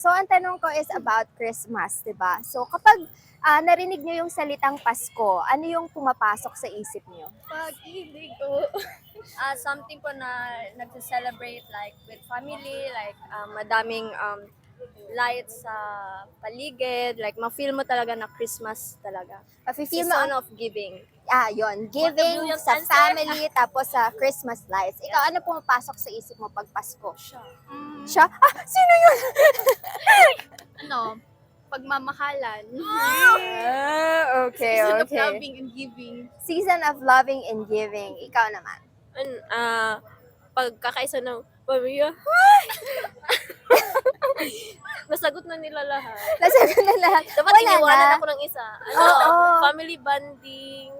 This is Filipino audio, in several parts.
So, ang tanong ko is about Christmas, 'di ba? So, kapag narinig niyo yung salitang Pasko, ano yung pumapasok sa isip niyo? Pag-ibig o something po na nagse-celebrate like with family, like madaming lights sa paligid, like ma-feel mo talaga na Christmas talaga. Mafe-feel mo Season ang, of giving. yon, giving Brilliant sa answer. family, tapos sa Christmas lights. Ikaw, ano pumapasok sa isip mo pag Pasko? Siya. Siya? Ah, sino yun? Pagmamahalan. Okay, okay. and giving. Season of loving and giving. Ikaw naman. Pagkakaisa ng pamilya, nasagot na nila lahat. Nasagot na lahat. Dapat Wala iniwanan na. ako ng isa. Oo. Family bonding,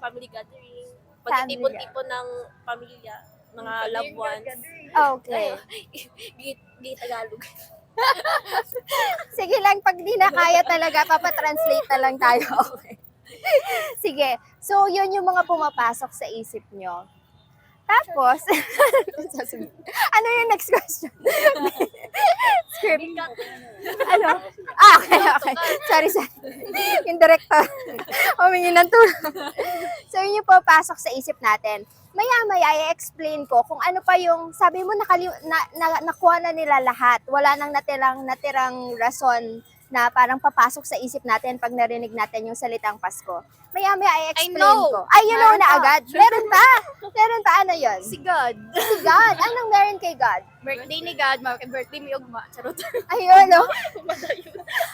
family gathering, pagtitipon-tipon ng pamilya, mga loved ones. Okay. Tagalog. Sige lang, pag di na kaya talaga, papatranslate na lang tayo. Okay. Sige. So, yun yung mga pumapasok sa isip nyo. Tapos, ano yung next question? Script. Ano? Okay. Sorry. Yung director. Humingi ng tulong. So, yun yung pumapasok sa isip natin. Maya-maya, i-explain ko kung ano pa yung, sabi mo, nakuha na nila lahat. Wala nang natirang rason na parang papasok sa isip natin pag narinig natin yung salitang Pasko. Maya-maya, i-explain know. ko. Ay, you know Meron na pa. agad. Meron pa. Meron pa. Ano yun? Si God. Si God. Anong meron kay God? Birthday ni God, birthday mi ugma. Charot. Ayun, no?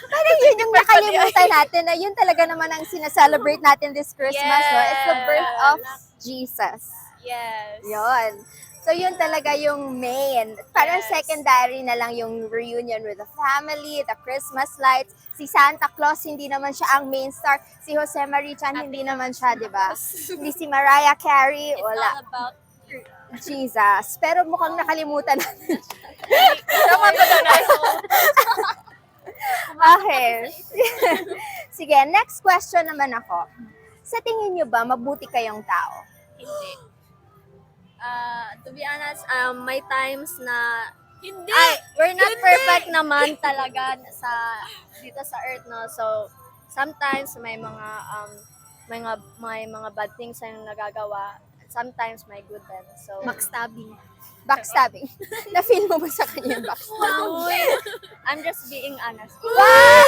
Parang yun yung nakalimutan natin na yun talaga naman ang sinaselebrate natin this Christmas, no? It's the birth of Jesus. Yes. Yun. So, yun talaga yung main. Parang Yes. secondary na lang yung reunion with the family, the Christmas lights. Si Santa Claus, hindi naman siya ang main star. Si Jose Marichan, hindi naman siya, di ba? Hindi si Mariah Carey, It's wala. all about Jesus. Pero mukhang nakalimutan natin. Tama ba na Okay. Sige, next question naman ako. Sa tingin nyo ba, mabuti kayong tao? Hindi. To be honest, may times na Hindi. we're not perfect naman talaga dito sa earth, no? So sometimes may mga bad things na nagagawa. Sometimes may good din. So Backstabbing. Backstabbing. Na-feel mo ba sa kanya yung backstabbing? I'm just being honest. Wow!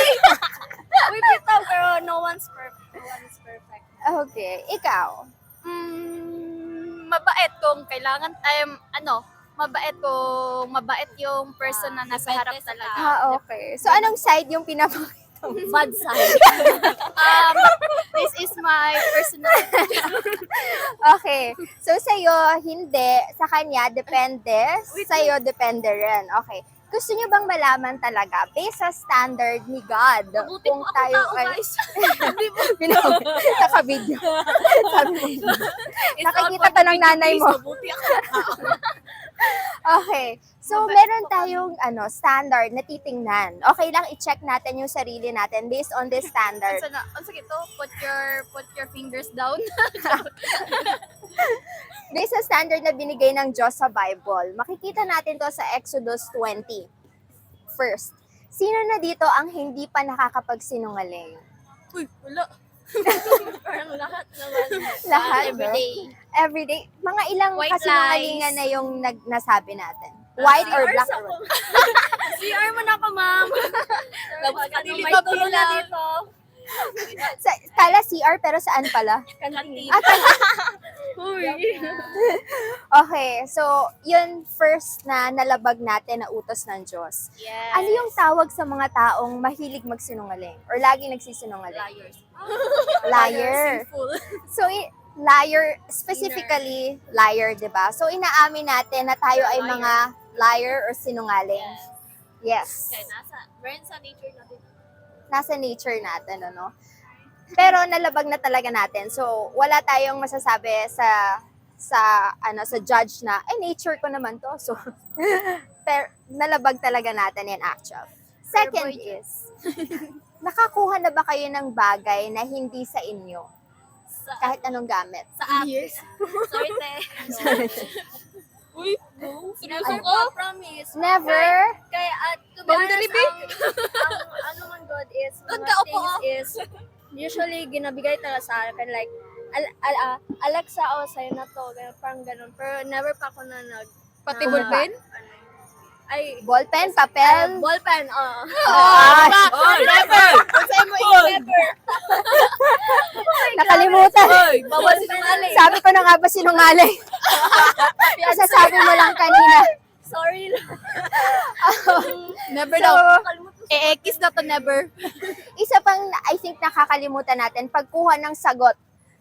We bitaw, pero no one's perfect. No one is perfect. Okay. Ikaw? Mabait kung kailangan mabait yung person na nasa harap talaga. Okay. So, anong side yung pinapakita mo? Bad side. This is my personal. Okay. So, sa'yo, hindi. Sa kanya, depende. Sa'yo, depende rin. Okay. Gusto niyo bang malaman talaga, based sa standard ni God, Mabuti kung po ako tayo tao, ay... guys. Naka-video. Sabi mo. Nakikita to ng nanay mo. Mabuti ako. Okay. So, meron tayong standard na titingnan. Okay lang i-check natin yung sarili natin based on this standard. Unsa gito? Put your fingers down. Based sa standard na binigay ng Diyos sa Bible, makikita natin to sa Exodus 20. First, sino na dito ang hindi pa nakakapagsinungaling? Uy, wala. Parang lahat naman. Lahat, no? Everyday. Everyday. Mga ilang White kasinungalingan lies. na yung nasabi natin. White or black? CR mo na ako, ma'am. May tulo na dito. Kala CR, pero saan pala? Kantin. Okay, so yun first na nalabag natin na utos ng Diyos. Yes. Ano yung tawag sa mga taong mahilig magsinungaling or laging nagsisinungaling? Liars. Liar. Sinful. So, liar, specifically liar, di ba? So, inaamin natin na tayo ay Liar. mga liar or sinungaling. Yes. Kaya brand sa nature natin. Nasa nature natin, ano? Pero nalabag na talaga natin. So, wala tayong masasabi sa judge na, nature ko naman to. So, pero nalabag talaga natin in actual. Second is, nakakuha na ba kayo ng bagay na hindi sa inyo? Kahit anong gamit. Sa app. Sorry, te. Uy, no. Seryoso Ay, ko? promise. Never? Kaya, to be Boundary honest, ang ano man God is, Doon mga ka, upo, things is, usually, ginabigay talaga sa akin, like, Alexa, sa'yo na to, ganun, parang ganun. Pero never pa ako na Pati na- ballpen? Ay, Ballpen, papel? ballpen, oo. Ah, Never! Sa'yo mo, never. nakalimutan. Bawal sinungaling. Sabi ko na nga ba sinungaling? Sasabi mo lang kanina. Sorry lang. Never So, daw. X na to never. isa pang I think nakakalimutan natin, pagkuha ng sagot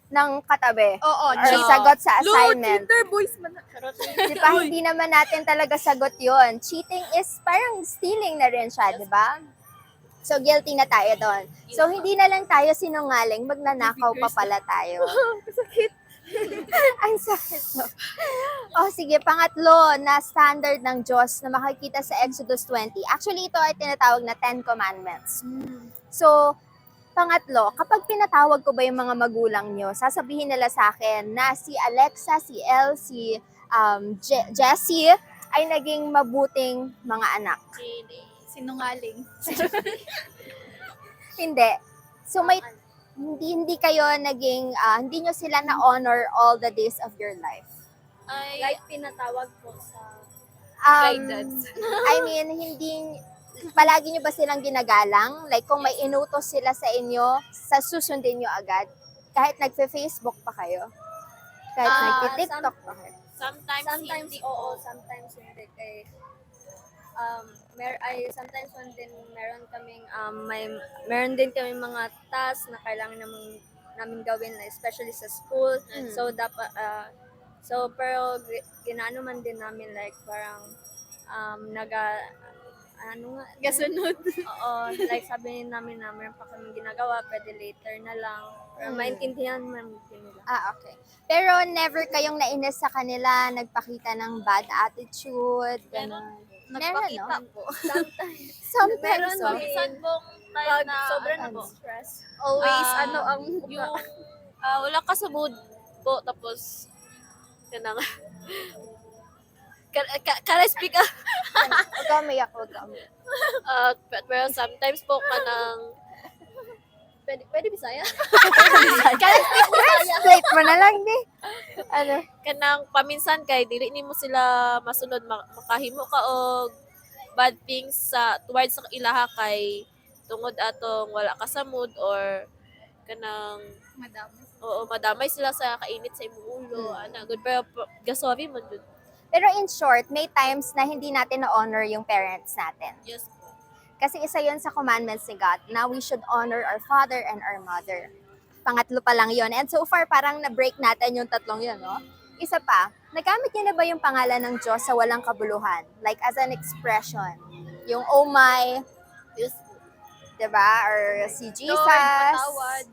ng katabi. Oo, Or sagot sa assignment. Cheater boys man. Di ba? Hindi naman natin talaga sagot yon. Cheating is parang stealing na rin siya, di ba? So, guilty na tayo doon. So, hindi na lang tayo sinungaling, magnanakaw pa pala tayo. Sakit. Ang sakit no? Oh, sige, pangatlo na standard ng Diyos na makikita sa Exodus 20. Actually, ito ay tinatawag na 10 Commandments. So, pangatlo, kapag pinatawag ko ba yung mga magulang nyo, sasabihin nila sa akin na si Alexa, si Elle, si Jessie ay naging mabuting mga anak. Sinungaling. Hindi. So may hindi kayo naging hindi nyo sila na honor all the days of your life. Ay, Like, pinatawag ko sa, guidance. I mean, hindi palagi nyo ba silang ginagalang? Like kung may inutos sila sa inyo, susundin nyo agad. Kahit nagfe-Facebook pa kayo. Kahit nagti-TikTok pa kayo. sometimes oo, sometimes hindi. Kay, sometimes meron kaming, meron din kami mga tasks na kailangan namin gawin, especially sa school. Mm. So, dapat, pero ginano man din namin, like, parang, ano nga, Gasunod. oo, like sabi namin na meron pa kami ginagawa, pwede later na lang. Pero Mm. maintindihan man din nila. Okay. Pero never kayong nainis sa kanila, nagpakita ng bad attitude, gano'n. Nagpakita Meron, po. Sometimes, Meron so. din. Minsan pong time Pag na sobrang ano po, stress. always Ah, ang yung wala ka sa mood po tapos kanang can I speak Huwag ka umiyak, huwag ka umiyak. pero sometimes po kanang pwede Bisaya Straight mo na lang, di. Ano? kanang paminsan kay dili nimo sila masunod makahimo ka og bad things sa towards sa ilaha kay tungod atong wala ka sa mood or kanang madamay sila sa kainit sa imong ulo ana good pero gasorry man good. Pero in short, may times na hindi natin na-honor yung parents natin. Yes po. Kasi isa yun sa commandments ni God na we should honor our father and our mother. Pangatlo pa lang yun. And so far, parang na-break natin yung tatlong yun, no? Isa pa, nagamit niyo na ba yung pangalan ng Diyos sa walang kabuluhan? Like as an expression. Yung oh my, diba? Or si Jesus. patawad.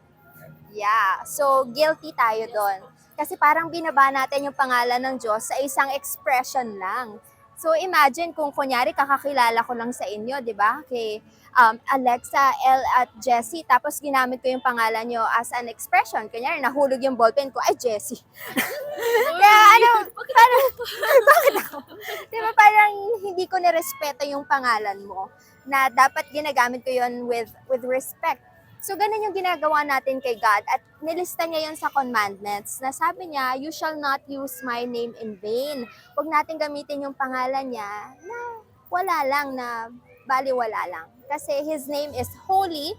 Yeah. So, guilty tayo doon. Kasi parang binaba natin yung pangalan ng Diyos sa isang expression lang. So, imagine kung kunyari kakakilala ko lang sa inyo, di ba? Kay Alexa, Elle, at Jessie. Tapos ginamit ko yung pangalan nyo as an expression. Kunyari, nahulog yung ballpen ko, ay, Jessie. Kaya parang, bakit ako? Di ba parang hindi ko nirespeto yung pangalan mo na dapat ginagamit ko yun with respect. So, ganun yung ginagawa natin kay God. At nilista niya yun sa commandments na sabi niya, you shall not use my name in vain. Huwag natin gamitin yung pangalan niya na wala lang, na baliwala lang. Kasi His name is holy.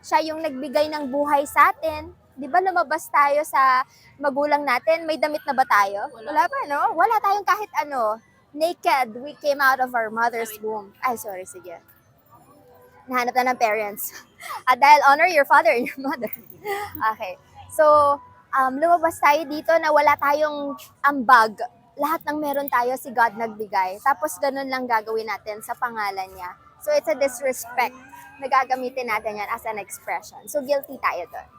Siya yung nagbigay ng buhay sa atin. Di ba lumabas tayo sa magulang natin? May damit na ba tayo? Wala pa, no? Wala tayong kahit ano. Naked, we came out of our mother's womb. Ay, sorry, sige. Nahanap na ng parents. At dahil honor your father and your mother. Okay. So, lumabas tayo dito na wala tayong ambag. Lahat ng meron tayo, si God nagbigay. Tapos ganun lang gagawin natin sa pangalan niya. So, it's a disrespect na gagamitin natin yan as an expression. So, guilty tayo doon.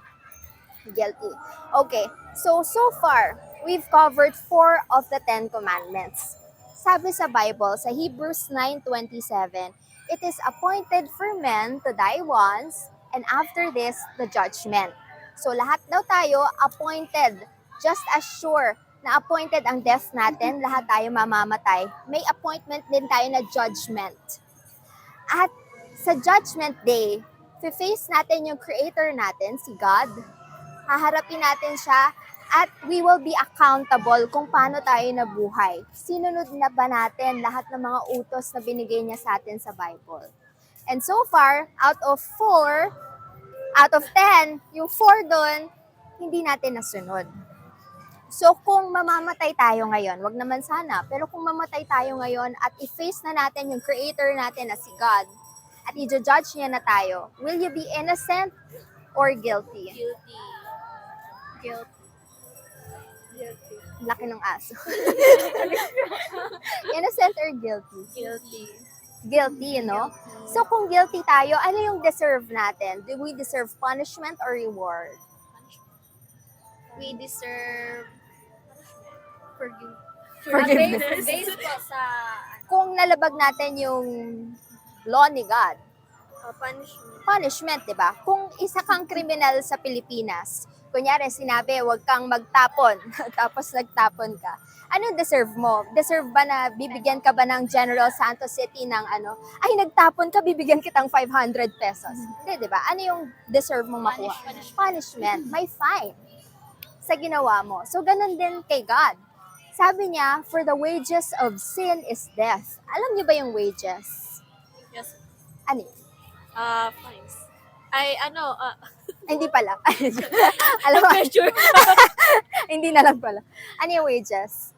Guilty. Okay. So far, we've covered 4 of the 10 commandments. Sabi sa Bible, sa Hebrews 9:27, it is appointed for men to die once, and after this, the judgment. So lahat daw tayo appointed, just as sure na appointed ang death natin, lahat tayo mamamatay, may appointment din tayo na judgment. At sa judgment day, face natin yung creator natin, si God. Haharapin natin siya at we will be accountable kung paano tayo nabuhay. Sinunod na ba natin lahat ng mga utos na binigay niya sa atin sa Bible? And so far, out of 10, yung 4 doon, hindi natin nasunod. So kung mamamatay tayo ngayon, wag naman sana, pero kung mamatay tayo ngayon at i-face na natin yung creator natin na si God, at i-judge niya na tayo, will you be innocent or guilty? Guilty. Guilty. Guilty. Laki ng aso. Innocent or guilty? Guilty. Guilty, no? So kung guilty tayo, ano yung deserve natin? Do we deserve punishment or reward? We deserve Forgiveness. Based po sa Kung nalabag natin yung law ni God, punishment. punishment, di ba? Kung isa kang kriminal sa Pilipinas, kunyari sinabi, huwag kang magtapon, tapos nagtapon ka, ano deserve mo? Deserve ba na bibigyan ka ba ng General Santos City ng ay nagtapon ka, bibigyan kitang 500 pesos? Hindi, di ba? Ano yung deserve mong makuha? Punishment. May fine sa ginawa mo. So, ganun din kay God. Sabi niya, for the wages of sin is death. Alam niyo ba yung wages? Yes. Ano yun? Fines. Ay, ano, Hindi pala. Alam mo, pressure. hindi na lang pala. Ano yung wages?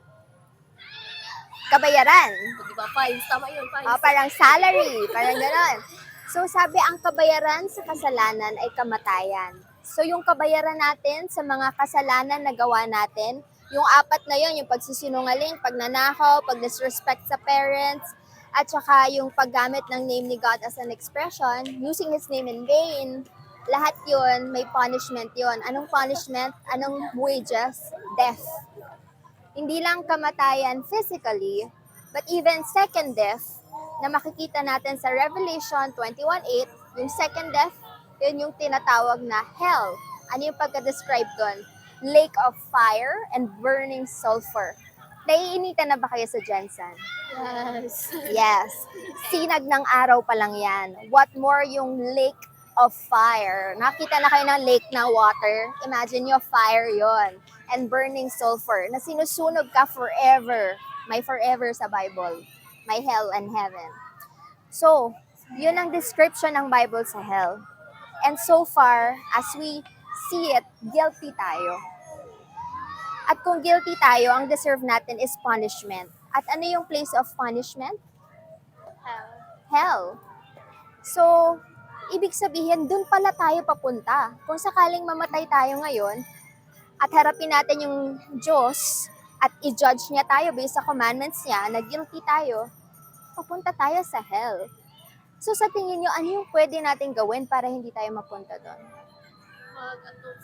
Kabayaran. Di ba, fines? Tama yun, fines. Parang salary. Parang gano'n. So, sabi, ang kabayaran sa kasalanan ay kamatayan. So, yung kabayaran natin sa mga kasalanan na gawa natin, yung 4 na yun, yung pagsisinungaling, pagnanakaw, pag-disrespect sa parents, at saka yung paggamit ng name ni God as an expression, using His name in vain, lahat yun, may punishment yun. Anong punishment? Anong wages? Death. Hindi lang kamatayan physically, but even second death, na makikita natin sa Revelation 21:8, yung second death, yun yung tinatawag na hell. Ano yung pagka-describe doon? Lake of fire and burning sulfur. Naiinitan na ba kayo sa Jensen? Yes. Yes. Sinag ng araw pa lang yan. What more yung lake of fire. Nakita na kayo ng lake na water? Imagine nyo, fire yon. And burning sulfur na sinusunog ka forever. May forever sa Bible. May hell and heaven. So, yun ang description ng Bible sa hell. And so far, as we see it, guilty tayo. At kung guilty tayo, ang deserve natin is punishment. At ano yung place of punishment? Hell. So, ibig sabihin, dun pala tayo papunta. Kung sakaling mamatay tayo ngayon, at harapin natin yung Diyos, at i-judge niya tayo based sa commandments niya, na guilty tayo, papunta tayo sa hell. So, sa tingin nyo, ano yung pwede natin gawin para hindi tayo mapunta doon? Mag-atong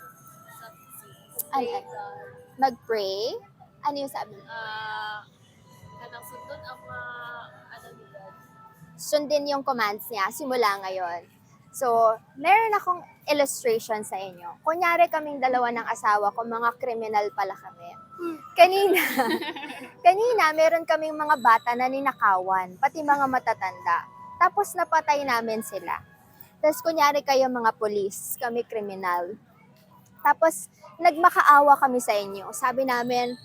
sa Ano? Mag-pray? Ano yung sabi? Kanang sundon ang mga, ano ni God. Sundin yung commands niya simula ngayon. So, meron akong illustration sa inyo. Kunyari kaming dalawa ng asawa ko, mga kriminal pala kami. Kanina, meron kaming mga bata na ninakawan, pati mga matatanda. Tapos napatay namin sila. Tapos kunyari kayo mga polis, kami kriminal. Tapos nagmakaawa kami sa inyo. Sabi namin,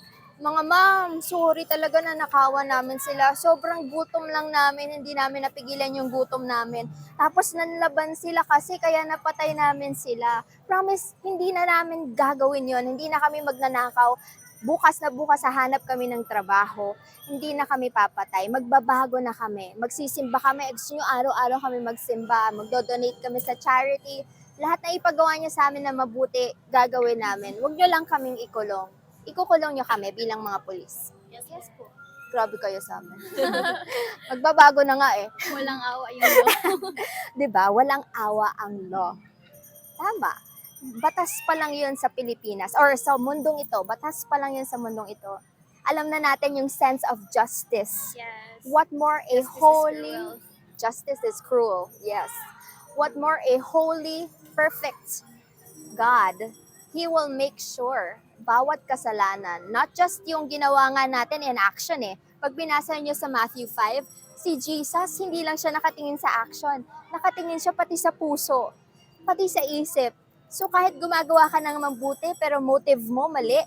mga ma'am, sorry talaga na nakawan namin sila. Sobrang gutom lang namin, hindi namin napigilan yung gutom namin. Tapos nanlaban sila kasi kaya napatay namin sila. Promise, hindi na namin gagawin yon. Hindi na kami magnanakaw. Bukas na bukas hahanap kami ng trabaho. Hindi na kami papatay. Magbabago na kami. Magsisimba kami. Gusto nyo araw-araw kami magsimba. Magdodonate kami sa charity. Lahat na ipagawa nyo sa amin na mabuti, gagawin namin. Huwag nyo lang kaming ikulong. Ikukulong nyo kami bilang mga pulis. Yes po. Grabe kayo sa amin. Magbabago na nga eh. Walang awa yung law. 'Di ba? Walang awa ang law. Tama. Batas pa lang 'yun sa Pilipinas or sa mundong ito. Batas pa lang 'yun sa mundong ito. Alam na natin yung sense of justice. Yes. What more a holy justice is cruel. Yes. What more a holy, perfect God. He will make sure bawat kasalanan. Not just yung ginawa nga natin in action eh. Pag binasa niyo sa Matthew 5, si Jesus, hindi lang siya nakatingin sa action. Nakatingin siya pati sa puso, pati sa isip. So kahit gumagawa ka ng mabuti pero motive mo mali,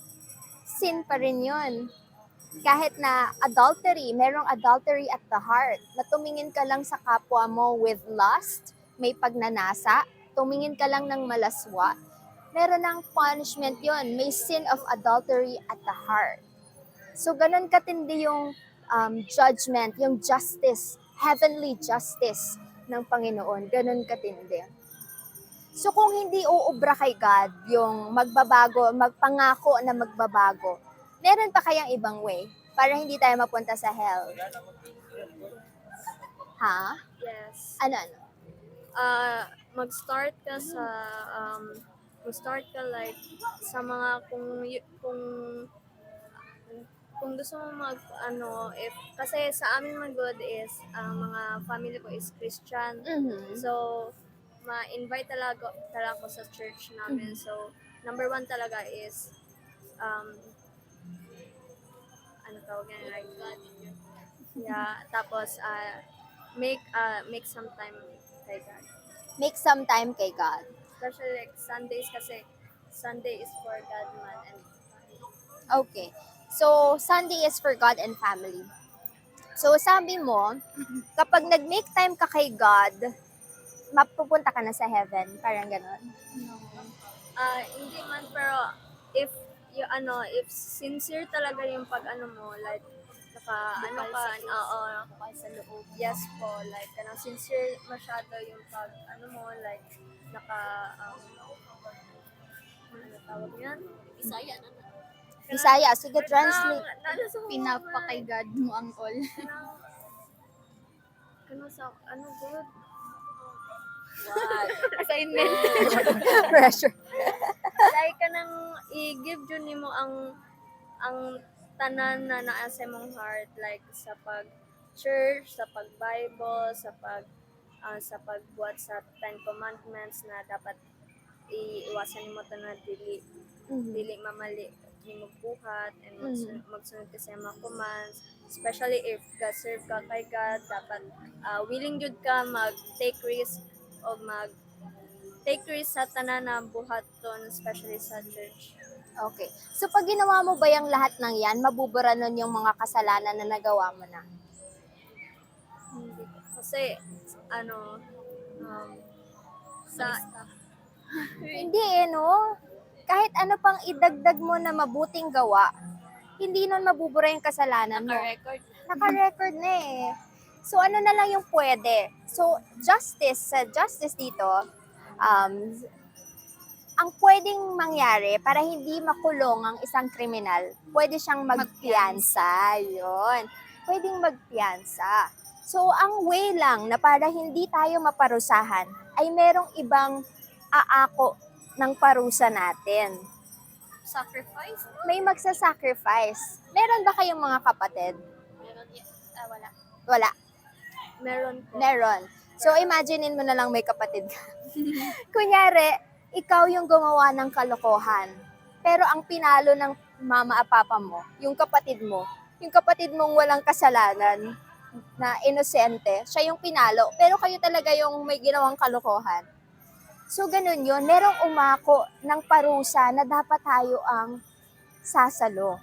sin pa rin yun. Kahit na adultery, merong adultery at the heart, na tumingin ka lang sa kapwa mo with lust, may pagnanasa, tumingin ka lang ng malaswa, meron ng punishment yon. May sin of adultery at the heart. So, ganun katindi yung judgment, yung justice, heavenly justice ng Panginoon. Ganun katindi. So, kung hindi uubra kay God, yung magbabago, magpangako na magbabago, meron pa kayang ibang way para hindi tayo mapunta sa hell? Ha? Yes. Ano? Mag-start ka sa mag-start ka like sa mga kung gusto mo mag if kasi sa amin man good is mga family ko is Christian. Mhm. So ma-invite talaga ko sa church namin. So number one talaga is ano tawag yan, like yeah, tapos make some time kay God. Make some time kay God. Especially like Sundays kasi Sunday is for God man and Okay. So, Sunday is for God and family. So, sabi mo, kapag nag-make time ka kay God, mapupunta ka na sa heaven. Parang ganon. hindi man pero if if sincere talaga yung pag mo like sa loob. Yes po, like sincere masyado yung pag mo like ano tawag yan? Bisaya na. Bisaya, sige, translate. Pinapakay God mo ang all. Good? What? Assignment. Pressure. Like i-give yun mo ang tanan na naa sa mong heart like sa pag church, sa pag Bible, sa pagbuhat sa 10 commandments na dapat iiwasan mo to na dili mamali mo buhat and magsunod ka sa mga commands, especially if serve ka kay God, dapat willing jud ka mag-take risk o take risk sa tanan na buhaton, especially sa church. Okay. So, pag ginawa mo ba yung lahat ng yan, mabubura nun yung mga kasalanan na nagawa mo na? Hindi. Kasi, sa, Hindi no? Kahit ano pang idagdag mo na mabuting gawa, hindi nun mabubura yung kasalanan mo. Naka-record. Naka-record na eh. So, ano na lang yung pwede? So, justice dito, ang pwedeng mangyari para hindi makulong ang isang kriminal, pwede siyang magpiyansa. Yun. Pwedeng magpiyansa. So, ang way lang na para hindi tayo maparusahan ay merong ibang aako ng parusa natin. sacrifice? May magsasacrifice. Meron ba kayong mga kapatid? Wala. Wala. Meron po. Meron. So, imaginein mo na lang may kapatid ka. Kunyari, ikaw yung gumawa ng kalokohan. Pero ang pinalo ng mama at papa mo, yung kapatid mong walang kasalanan, na inosente, siya yung pinalo. Pero kayo talaga yung may ginawang kalokohan. So, ganun yun. Merong umako ng parusa na dapat tayo ang sasalo.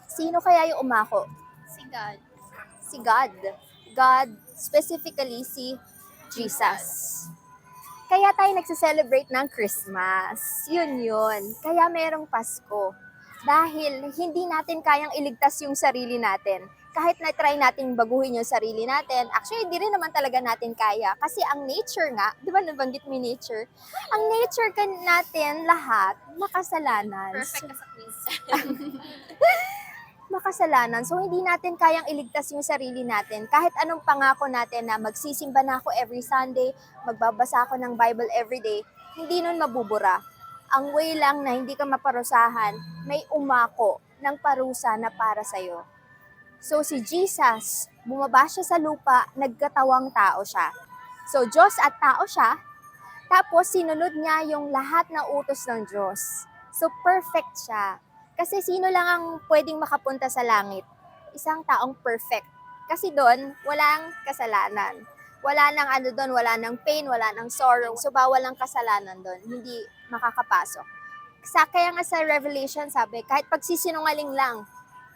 Sino kaya yung umako? Si God. Si God. God, specifically si Jesus. Kaya tayo nagse-celebrate ng Christmas. Yun. Kaya merong Pasko. Dahil hindi natin kayang iligtas yung sarili natin. Kahit na-try natin baguhin yung sarili natin, actually, hindi rin naman talaga natin kaya. Kasi ang nature nga, di ba nabanggit mo nature? Ang nature natin lahat, makasalanan. Perfect ka sa quiz. Makasalanan. So, hindi natin kayang iligtas yung sarili natin. Kahit anong pangako natin na magsisimba na ako every Sunday, magbabasa ako ng Bible every day, hindi nun mabubura. Ang way lang na hindi ka maparusahan, may umako ng parusa na para sa'yo. So, si Jesus, bumaba siya sa lupa, nagkatawang tao siya. So, Diyos at tao siya, tapos sinunod niya yung lahat na utos ng Diyos. So, perfect siya. Kasi sino lang ang pwedeng makapunta sa langit? Isang taong perfect. Kasi doon, walang kasalanan. Wala nang ano doon, wala nang pain, wala nang sorrow. So, bawal ang kasalanan doon. Hindi makakapasok. Kaya nga sa Revelation sabi, kahit pagsisinungaling lang,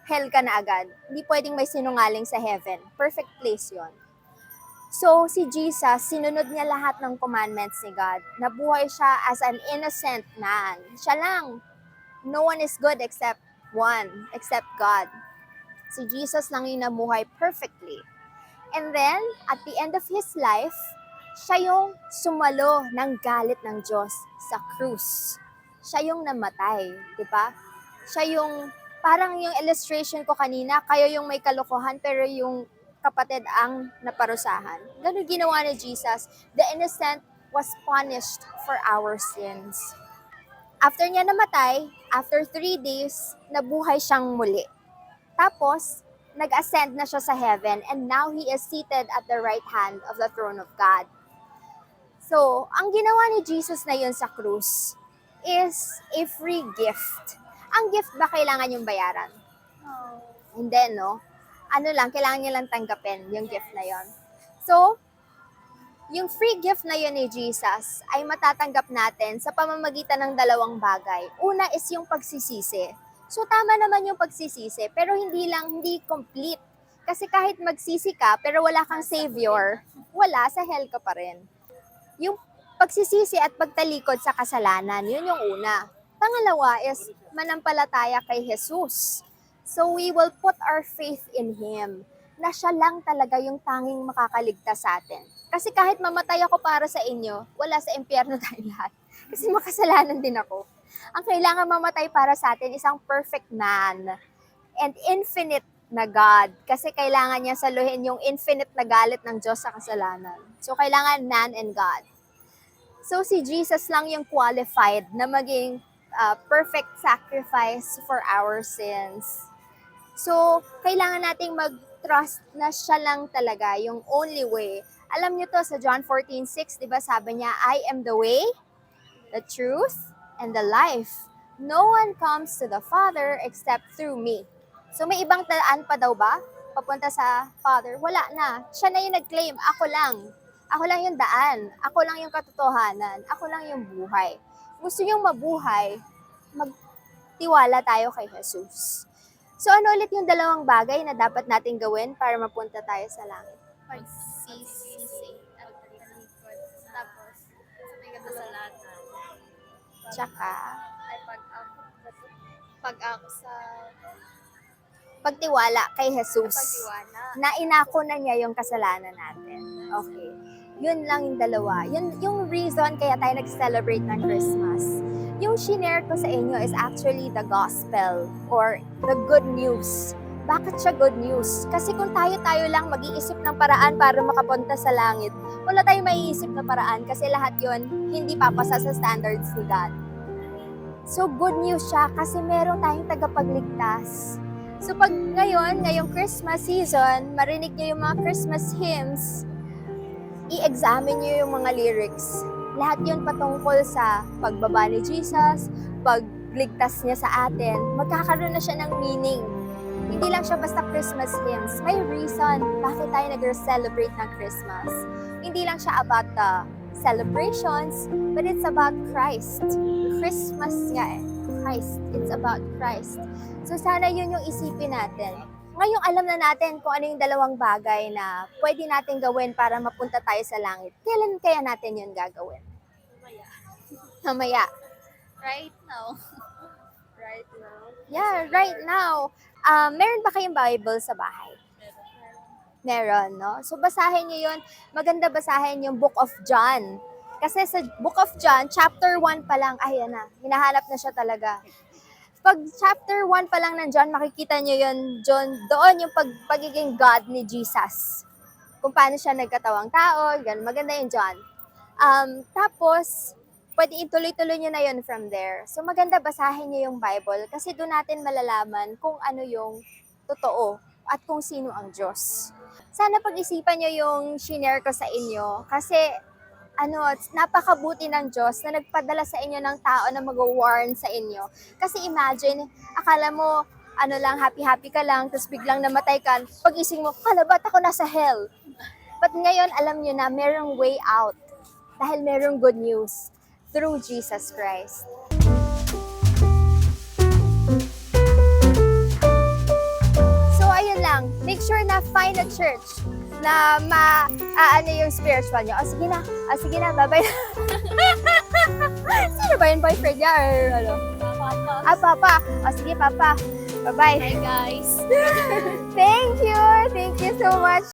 hell ka na agad. Hindi pwedeng may sinungaling sa heaven. Perfect place yon. So, si Jesus, sinunod niya lahat ng commandments ni God. Nabuhay siya as an innocent man. Siya lang. No one is good except one, except God. Si Jesus lang yung namuhay perfectly. And then, at the end of his life, siya yung sumalo ng galit ng Diyos sa krus. Siya yung namatay, di ba? Siya yung, parang yung illustration ko kanina, kayo yung may kalokohan, pero yung kapatid ang naparusahan. Ganun ginawa ni Jesus. The innocent was punished for our sins. After niya namatay, after 3 days, nabuhay siyang muli. Tapos, nag-ascend na siya sa heaven and now he is seated at the right hand of the throne of God. So, ang ginawa ni Jesus na yun sa krus is a free gift. Ang gift ba kailangan yung bayaran? Hindi, no? Ano lang, kailangan niya lang tanggapin yung gift na yon. So, yung free gift na yun ni Jesus ay matatanggap natin sa pamamagitan ng dalawang bagay. Una is yung pagsisisi. So, tama naman yung pagsisisi, pero hindi complete. Kasi kahit magsisi ka, pero wala kang savior, wala, sa hell ka pa rin. Yung pagsisisi at pagtalikod sa kasalanan, yun yung una. Pangalawa is manampalataya kay Jesus. So, we will put our faith in Him, na siya lang talaga yung tanging makakaligtas sa atin. Kasi kahit mamatay ako para sa inyo, wala, sa impyerno tayo lahat. Kasi makasalanan din ako. Ang kailangan mamatay para sa atin, isang perfect man and infinite na God. Kasi kailangan niya saluhin yung infinite na galit ng Diyos sa kasalanan. So, kailangan man and God. So, si Jesus lang yung qualified na maging perfect sacrifice for our sins. So, kailangan nating mag-trust na siya lang talaga, yung only way. Alam niyo to sa John 14:6, di ba sabi niya, I am the way, the truth, and the life. No one comes to the Father except through me. So, may ibang daan pa daw ba? Papunta sa Father? Wala na. Siya na yung nag-claim, ako lang. Ako lang yung daan. Ako lang yung katotohanan. Ako lang yung buhay. Gusto niyong mabuhay, magtiwala tayo kay Jesus. So, ano ulit yung dalawang bagay na dapat nating gawin para mapunta tayo sa langit? Pagsisisi at talikod. Tapos, sa may kasalanan. Tsaka, Ay, Pag-ako sa pagtiwala kay Jesus. pagtiwala. Na inako na niya yung kasalanan natin. Okay. Yun lang yung dalawa. Yun yung reason kaya tayo nag-celebrate ng Christmas. Yung shinare ko sa inyo is actually the gospel or the good news. Bakit siya good news? Kasi kung tayo-tayo lang mag-iisip ng paraan para makapunta sa langit, wala tayong maiisip na paraan kasi lahat yon hindi papasa sa standards ni God. So good news siya kasi meron tayong tagapagligtas. So pag ngayong Christmas season, marinig niyo yung mga Christmas hymns, i-examine niyo yung mga lyrics. Lahat yun patungkol sa pagbaba ni Jesus, pagligtas niya sa atin, magkakaroon na siya ng meaning. Hindi lang siya basta Christmas hymns. May reason bakit tayo nag-celebrate ng Christmas. Hindi lang siya about the celebrations, but it's about Christ. Christmas nga eh. Christ. It's about Christ. So sana yun yung isipin natin. Ngayong alam na natin kung ano yung dalawang bagay na pwede natin gawin para mapunta tayo sa langit. Kailan kaya natin yun gagawin? Mamaya. Right now. right now. Yeah, right now. Meron ba kayong Bible sa bahay? Meron, no? So basahin niyo yun. Maganda basahin yung Book of John. Kasi sa Book of John, chapter 1 pa lang, ayan na, hinahanap na siya talaga. Pag chapter 1 pa lang ng John, makikita niyo yun, John, doon yung pagiging God ni Jesus. Kung paano siya nagkatawang tao, ganun. Maganda yung John. Tapos, pwede ituloy-tuloy niyo na yun from there. So, maganda basahin niyo yung Bible kasi doon natin malalaman kung ano yung totoo at kung sino ang Diyos. Sana pag-isipan niyo yung shinare ko sa inyo kasi napakabuti ng Diyos na nagpadala sa inyo ng tao na mag-warn sa inyo. Kasi imagine, akala mo, lang, happy-happy ka lang, tapos biglang namatay ka, pag-ising mo, ba't ako nasa hell? But ngayon, alam nyo na, merong way out. Dahil merong good news through Jesus Christ. So, ayun lang. Make sure na find a church na ano yung spiritual nyo. Sige na, bye-bye na. Sino ba yung boyfriend niya? Or ano? Papa. Sige, Papa. Bye-bye. Hi guys. Thank you so much.